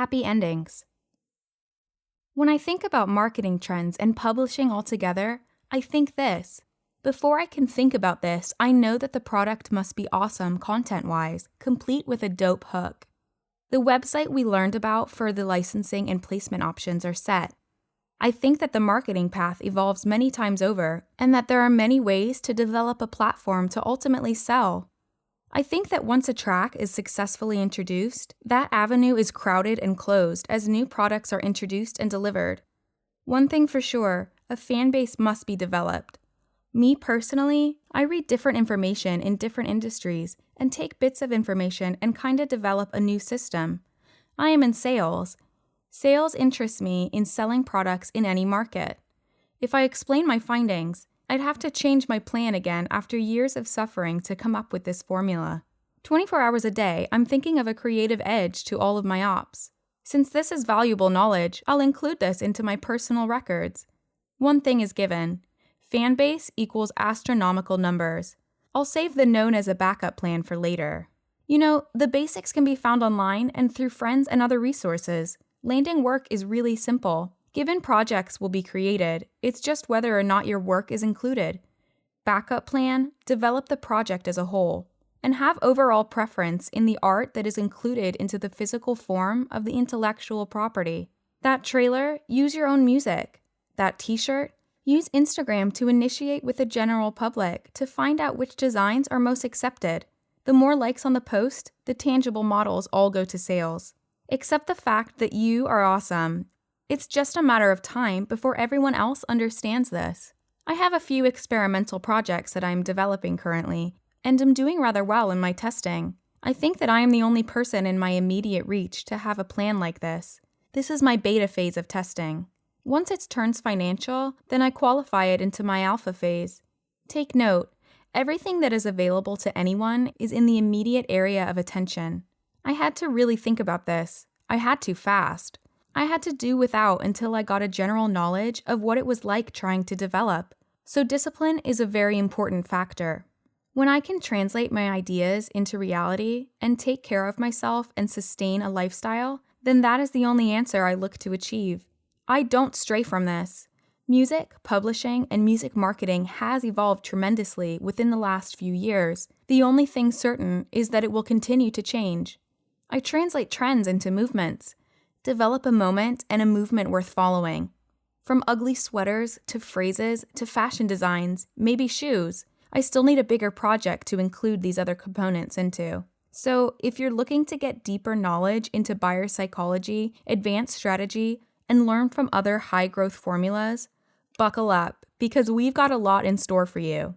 happy endings. When I think about marketing trends and publishing altogether, I think this. Before I can think about this, I know that the product must be awesome content-wise, complete with a dope hook. The website we learned about for the licensing and placement options are set. I think that the marketing path evolves many times over, and that there are many ways to develop a platform to ultimately sell. I think that once a track is successfully introduced, that avenue is crowded and closed as new products are introduced and delivered. One thing for sure, a fan base must be developed. Me personally, I read different information in different industries and take bits of information and kinda develop a new system. I am in sales. Sales interests me in selling products in any market. If I explain my findings, I'd have to change my plan again after years of suffering to come up with this formula. 24 hours a day, I'm thinking of a creative edge to all of my ops. Since this is valuable knowledge, I'll include this into my personal records. One thing is given. Fan base equals astronomical numbers. I'll save the known as a backup plan for later. You know, the basics can be found online and through friends and other resources. Landing work is really simple. Given projects will be created, it's just whether or not your work is included. Backup plan, develop the project as a whole, and have overall preference in the art that is included into the physical form of the intellectual property. That trailer, use your own music. That t-shirt, use Instagram to initiate with the general public to find out which designs are most accepted. The more likes on the post, the tangible models all go to sales. Accept the fact that you are awesome. It's just a matter of time before everyone else understands this. I have a few experimental projects that I am developing currently, and am doing rather well in my testing. I think that I am the only person in my immediate reach to have a plan like this. This is my beta phase of testing. Once it turns financial, then I qualify it into my alpha phase. Take note, everything that is available to anyone is in the immediate area of attention. I had to really think about this. I had to fast. I had to do without until I got a general knowledge of what it was like trying to develop. So discipline is a very important factor. When I can translate my ideas into reality and take care of myself and sustain a lifestyle, then that is the only answer I look to achieve. I don't stray from this. Music, publishing, and music marketing has evolved tremendously within the last few years. The only thing certain is that it will continue to change. I translate trends into movements. Develop a moment and a movement worth following. From ugly sweaters to phrases to fashion designs, maybe shoes, I still need a bigger project to include these other components into. So if you're looking to get deeper knowledge into buyer psychology, advanced strategy, and learn from other high-growth formulas, buckle up, because we've got a lot in store for you.